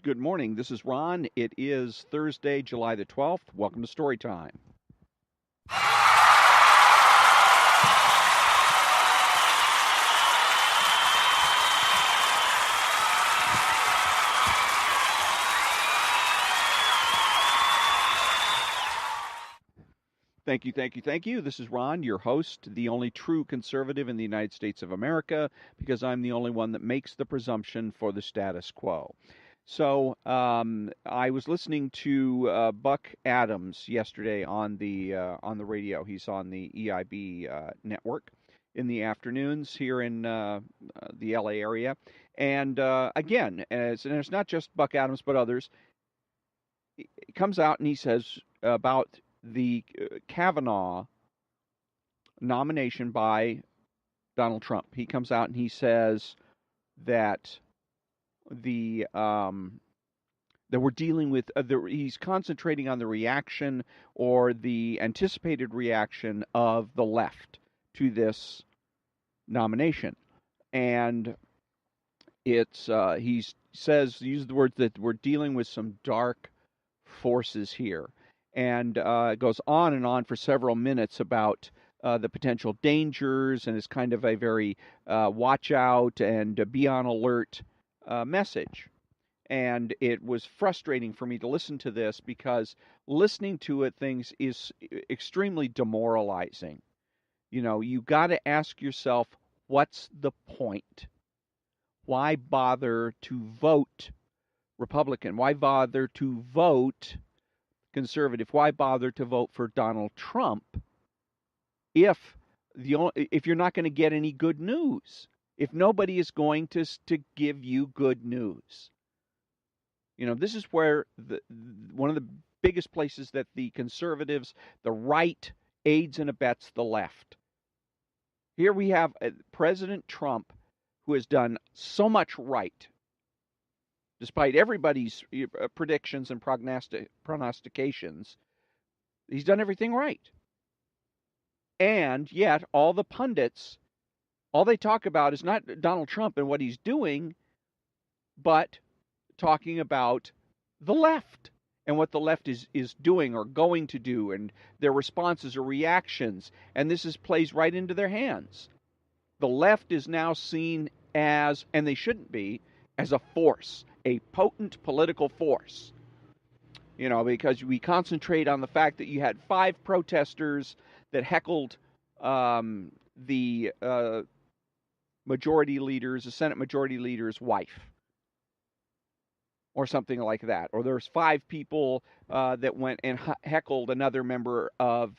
Good morning. This is Ron. It is Thursday, July the 12th. Welcome to Story Time. Thank you, thank you, thank you. This is Ron, your host, the only true conservative in the United States of America, because I'm the only one that makes the presumption for the status quo. So I was listening to Buck Adams yesterday on the radio. He's on the EIB network in the afternoons here in the LA area. And again, and it's not just Buck Adams, but others. He comes out and he says about the Kavanaugh nomination by Donald Trump. He comes out and he says that that we're dealing with he's concentrating on the reaction or the anticipated reaction of the left to this nomination, and it's he uses the words that we're dealing with some dark forces here, and it goes on and on for several minutes about the potential dangers, and it's kind of a very watch out and be on alert message. And it was frustrating for me to listen to this because listening to it things is extremely demoralizing. You got to ask yourself, what's the point? Why bother to vote Republican? Why bother to vote conservative? Why bother to vote for Donald Trump if you're not going to get any good news? If nobody is going to give you good news? This is where one of the biggest places that the conservatives, the right, aids and abets the left. Here we have President Trump, who has done so much right, despite everybody's predictions and prognostications. He's done everything right. And yet, all the pundits, all they talk about is not Donald Trump and what he's doing, but talking about the left and what the left is doing or going to do, and their responses or reactions. And this plays right into their hands. The left is now seen as, and they shouldn't be, as a force, a potent political force. Because we concentrate on the fact that you had 5 protesters that heckled the Senate Majority Leader's wife, or something like that. Or there's 5 people that went and heckled another member of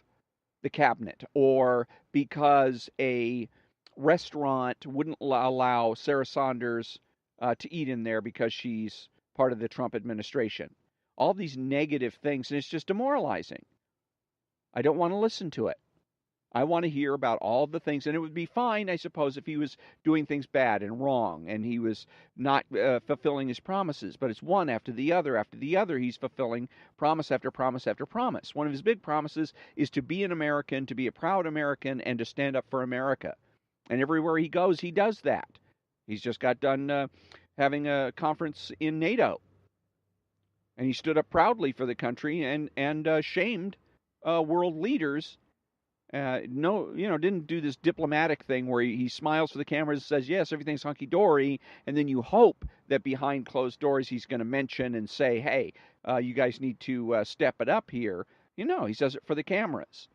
the cabinet, or because a restaurant wouldn't allow Sarah Sanders to eat in there because she's part of the Trump administration. All these negative things, and it's just demoralizing. I don't want to listen to it. I want to hear about all the things, and it would be fine, I suppose, if he was doing things bad and wrong, and he was not fulfilling his promises. But it's one after the other after the other. He's fulfilling promise after promise after promise. One of his big promises is to be an American, to be a proud American, and to stand up for America. And everywhere he goes, he does that. He's just got done having a conference in NATO, and he stood up proudly for the country and shamed world leaders. Didn't do this diplomatic thing where he smiles for the cameras and says, yes, everything's hunky-dory, and then you hope that behind closed doors he's going to mention and say, hey, you guys need to step it up here. He does it for the cameras.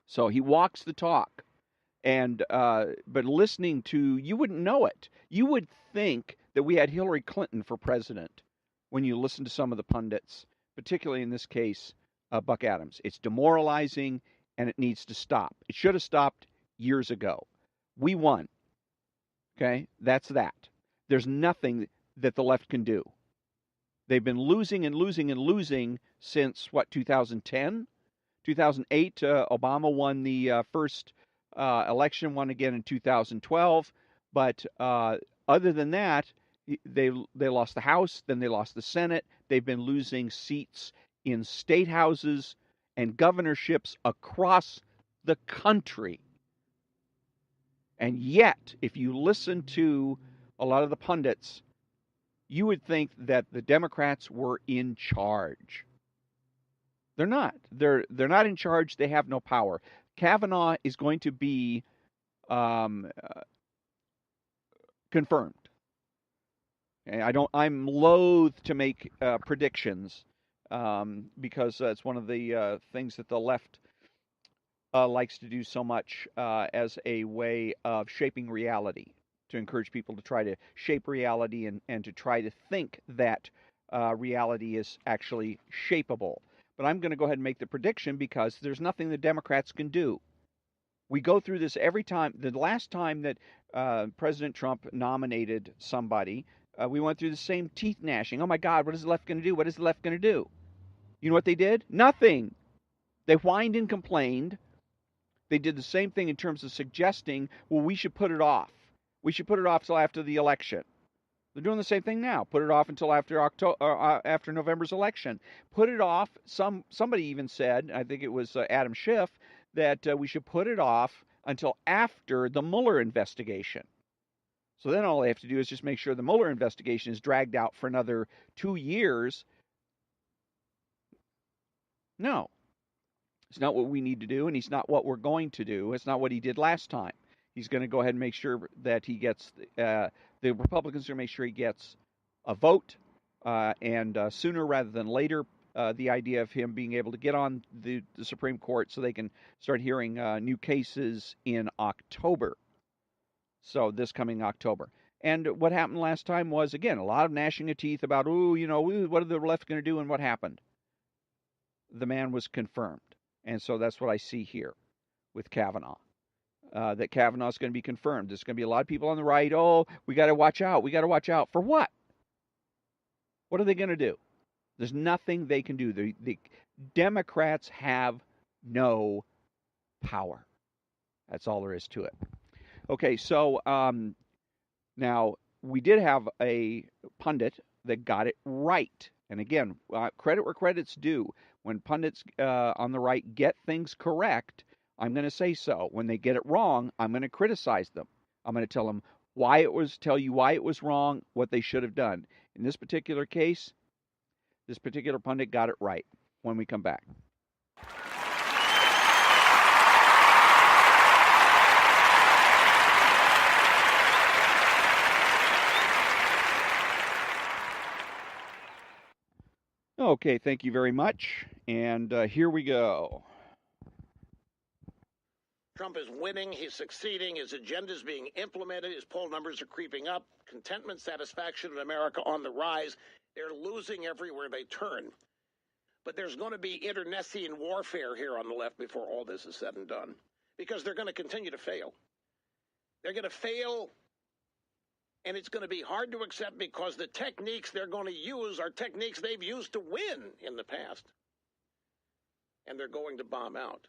So he walks the talk. And but listening to, you wouldn't know it. You would think that we had Hillary Clinton for president when you listen to some of the pundits, particularly in this case, Buck Adams. It's demoralizing, and it needs to stop. It should have stopped years ago. We won. Okay? That's that. There's nothing that the left can do. They've been losing and losing and losing since, 2010? 2008, Obama won the first election, won again in 2012. But other than that, they lost the House, then they lost the Senate. They've been losing seats in state houses and governorships across the country. And yet, if you listen to a lot of the pundits, you would think that the Democrats were in charge. They're not. They're not in charge. They have no power. Kavanaugh is going to be um, confirmed. Okay, I'm loath to make predictions because it's one of the things that the left likes to do so much as a way of shaping reality, to encourage people to try to shape reality and to try to think that reality is actually shapeable. But I'm going to go ahead and make the prediction because there's nothing the Democrats can do. We go through this every time. The last time that President Trump nominated somebody, we went through the same teeth gnashing. Oh my God, what is the left going to do? What is the left going to do? You know what they did? Nothing. They whined and complained. They did the same thing in terms of suggesting, well, we should put it off. We should put it off till after the election. They're doing the same thing now. Put it off until after after November's election. Put it off. Somebody even said, I think it was Adam Schiff, that we should put it off until after the Mueller investigation. So then all they have to do is just make sure the Mueller investigation is dragged out for another 2 years. No, it's not what we need to do, and it's not what we're going to do. It's not what he did last time. He's going to go ahead and make sure that he gets the Republicans are going to make sure he gets a vote, and sooner rather than later. The idea of him being able to get on the Supreme Court so they can start hearing new cases in October. So this coming October. And what happened last time was, again, a lot of gnashing of teeth about, what are the left going to do and what happened? The man was confirmed. And so that's what I see here with Kavanaugh. That Kavanaugh is going to be confirmed. There's going to be a lot of people on the right. Oh, we got to watch out. We got to watch out. For what? What are they going to do? There's nothing they can do. The Democrats have no power. That's all there is to it. Okay, so now we did have a pundit that got it right. And again, credit where credit's due. When pundits on the right get things correct, I'm going to say so. When they get it wrong, I'm going to criticize them. I'm going to tell you why it was wrong, what they should have done. In this particular case, this particular pundit got it right. When we come back. Okay, thank you very much. And here we go. Trump is winning. He's succeeding. His agenda is being implemented. His poll numbers are creeping up. Contentment, satisfaction in America on the rise. They're losing everywhere they turn. But there's going to be internecine warfare here on the left before all this is said and done, because they're going to continue to fail. They're going to fail, and it's going to be hard to accept because the techniques they're going to use are techniques they've used to win in the past. And they're going to bomb out.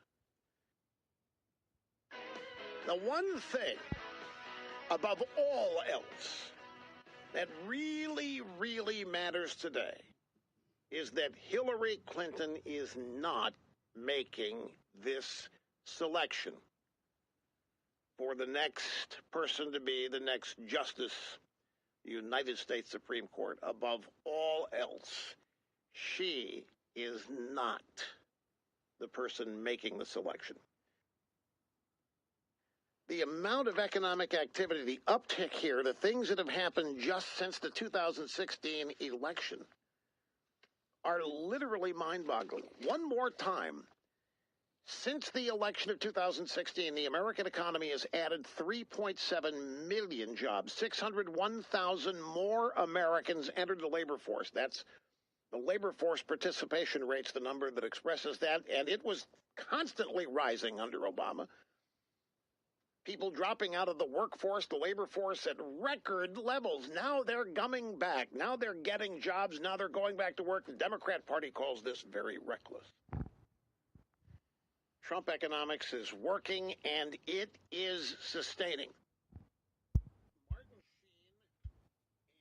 The one thing above all else that really, really matters today is that Hillary Clinton is not making this selection for the next person to be the next justice of the United States Supreme Court. Above all else, she is not the person making the selection. The amount of economic activity, the uptick here, the things that have happened just since the 2016 election are literally mind-boggling. One more time, since the election of 2016, the American economy has added 3.7 million jobs. 601,000 more Americans entered the labor force. That's the labor force participation rate's the number that expresses that, and it was constantly rising under Obama. People dropping out of the workforce, the labor force at record levels. Now they're coming back. Now they're getting jobs. Now they're going back to work. The Democrat Party calls this very reckless. Trump economics is working, and it is sustaining. Martin Sheen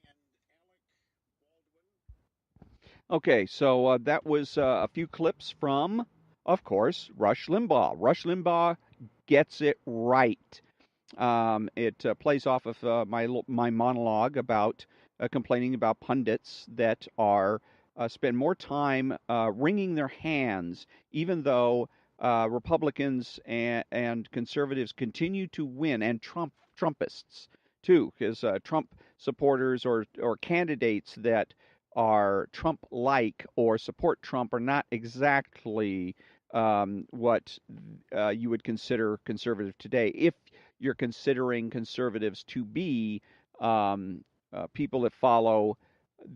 and Alec Baldwin. Okay, so that was a few clips from, of course, Rush Limbaugh. Rush Limbaugh gets it right. It plays off of my monologue about complaining about pundits that are spend more time wringing their hands, even though Republicans and conservatives continue to win, and Trumpists too, because Trump supporters or candidates that are Trump-like or support Trump are not exactly what you would consider conservative today. If you're considering conservatives to be people that follow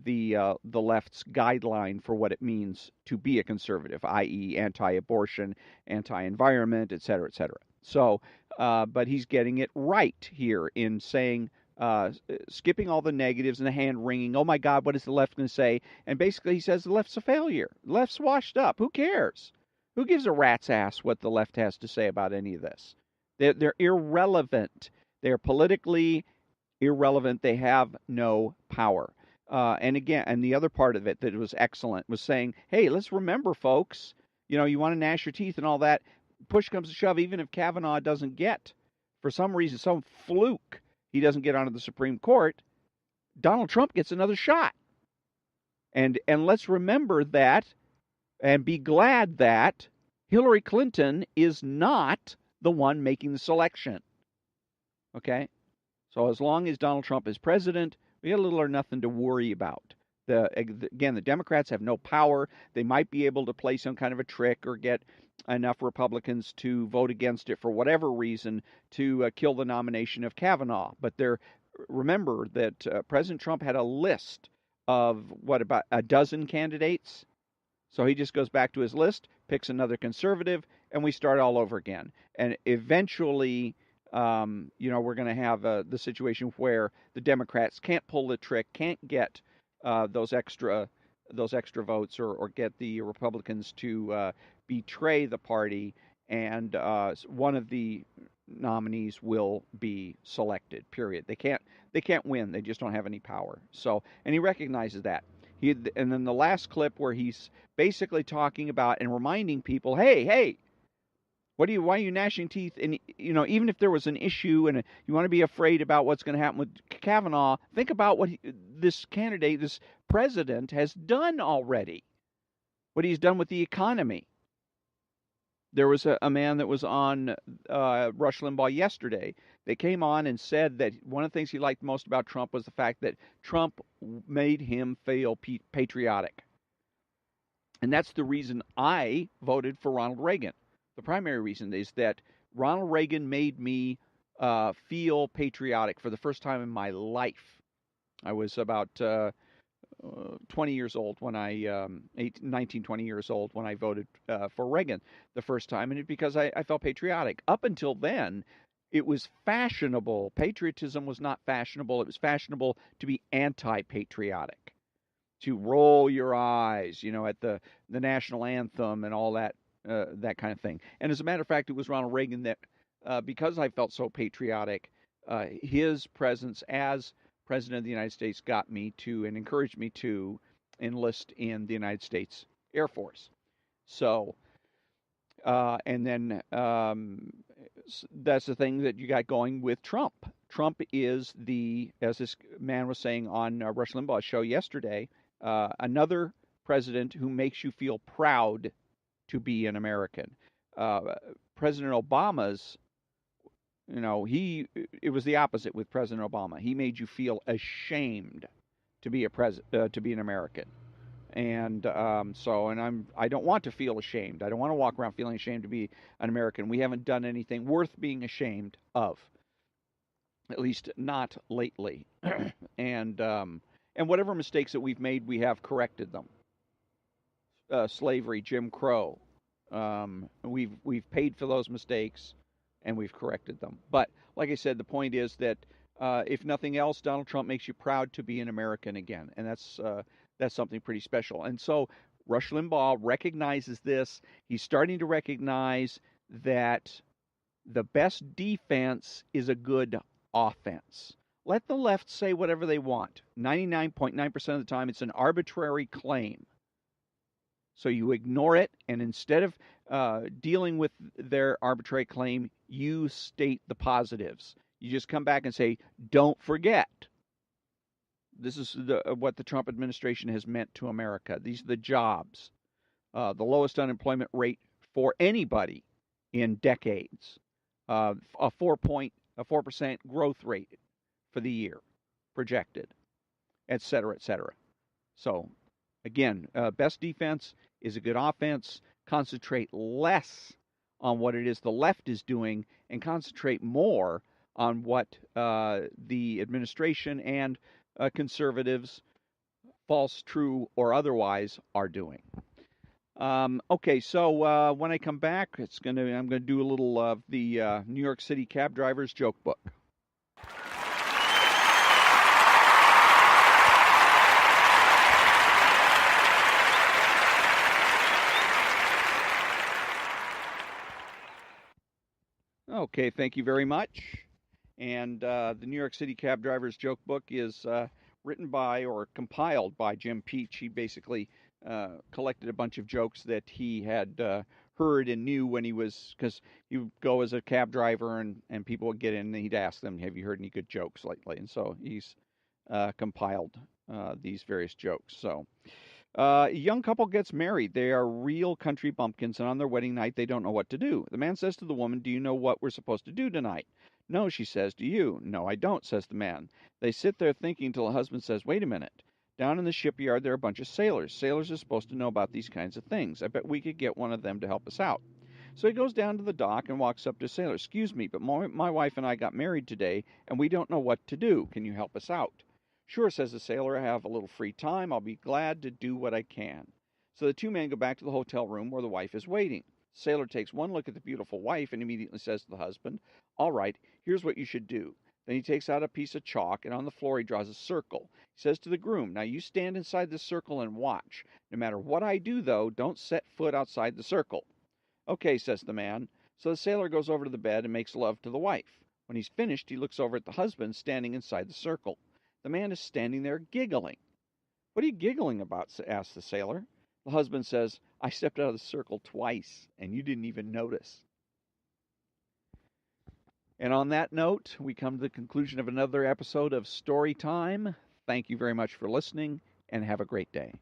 the left's guideline for what it means to be a conservative, i.e., anti-abortion, anti-environment, et cetera, et cetera. So, but he's getting it right here in saying, skipping all the negatives and the hand wringing. Oh my God, what is the left going to say? And basically, he says the left's a failure. The left's washed up. Who cares? Who gives a rat's ass what the left has to say about any of this? They're irrelevant. They're politically irrelevant. They have no power. And again, and the other part of it that was excellent was saying, hey, let's remember, folks, you want to gnash your teeth and all that. Push comes to shove, even if Kavanaugh doesn't get, for some reason, some fluke, he doesn't get onto the Supreme Court, Donald Trump gets another shot. And let's remember that and be glad that Hillary Clinton is not the one making the selection. Okay? So as long as Donald Trump is president, we got little or nothing to worry about. Again, the Democrats have no power. They might be able to play some kind of a trick or get enough Republicans to vote against it for whatever reason to kill the nomination of Kavanaugh. But remember that President Trump had a list of, about a dozen candidates? So he just goes back to his list, picks another conservative, and we start all over again. And eventually, we're going to have the situation where the Democrats can't pull the trick, can't get those extra votes, or get the Republicans to betray the party, and one of the nominees will be selected. Period. They can't win. They just don't have any power. So, and he recognizes that. And then the last clip where he's basically talking about and reminding people, hey, why are you gnashing teeth? And, even if there was an issue and you want to be afraid about what's going to happen with Kavanaugh, think about what this president has done already, what he's done with the economy. There was a man that was on Rush Limbaugh yesterday. They came on and said that one of the things he liked most about Trump was the fact that Trump made him feel patriotic. And that's the reason I voted for Ronald Reagan. The primary reason is that Ronald Reagan made me feel patriotic for the first time in my life. I was about 20 years old when 20 years old when I voted for Reagan the first time, and because I felt patriotic. Up until then, it was fashionable. Patriotism was not fashionable. It was fashionable to be anti-patriotic, to roll your eyes, at the national anthem and all that kind of thing. And as a matter of fact, it was Ronald Reagan that, because I felt so patriotic, his presence as President of the United States got me to and encouraged me to enlist in the United States Air Force. So, and then that's the thing that you got going with Trump. Trump is as this man was saying on Rush Limbaugh's show yesterday, another president who makes you feel proud to be an American. President Obama's, it was the opposite with President Obama. He made you feel ashamed to be an American. And I don't want to feel ashamed. I don't want to walk around feeling ashamed to be an American. We haven't done anything worth being ashamed of, at least not lately. And whatever mistakes that we've made, we have corrected them. Slavery, Jim Crow, we've paid for those mistakes, and we've corrected them. But like I said, the point is that if nothing else, Donald Trump makes you proud to be an American again, and that's something pretty special. And so Rush Limbaugh recognizes this. He's starting to recognize that the best defense is a good offense. Let the left say whatever they want. 99.9% of the time, it's an arbitrary claim. So you ignore it, and instead of dealing with their arbitrary claim, you state the positives. You just come back and say, don't forget. This is what the Trump administration has meant to America. These are the jobs, the lowest unemployment rate for anybody in decades, a 4% growth rate for the year projected, et cetera, et cetera. So, again, best defense is a good offense. Concentrate less on what it is the left is doing and concentrate more on what the administration and conservatives, false, true, or otherwise, are doing. Okay, so when I come back, I'm gonna do a little of the New York City cab drivers joke book. Okay, thank you very much. And the New York City Cab Drivers Joke Book is written by or compiled by Jim Peach. He basically collected a bunch of jokes that he had heard and knew when he was, because he would go as a cab driver and people would get in and he'd ask them, have you heard any good jokes lately? And so he's compiled these various jokes. So a young couple gets married. They are real country bumpkins, and on their wedding night, they don't know what to do. The man says to the woman, do you know what we're supposed to do tonight? No, she says. Do you? No, I don't, says the man. They sit there thinking till the husband says, wait a minute. Down in the shipyard, there are a bunch of sailors. Sailors are supposed to know about these kinds of things. I bet we could get one of them to help us out. So he goes down to the dock and walks up to a sailor. Excuse me, but my wife and I got married today, and we don't know what to do. Can you help us out? Sure, says the sailor. I have a little free time. I'll be glad to do what I can. So the two men go back to the hotel room where the wife is waiting. The sailor takes one look at the beautiful wife and immediately says to the husband, all right, here's what you should do. Then he takes out a piece of chalk, and on the floor he draws a circle. He says to the groom, now you stand inside the circle and watch. No matter what I do, though, don't set foot outside the circle. Okay, says the man. So the sailor goes over to the bed and makes love to the wife. When he's finished, he looks over at the husband standing inside the circle. The man is standing there giggling. What are you giggling about? Asks the sailor. The husband says, I stepped out of the circle twice, and you didn't even notice. And on that note, we come to the conclusion of another episode of Story Time. Thank you very much for listening, and have a great day.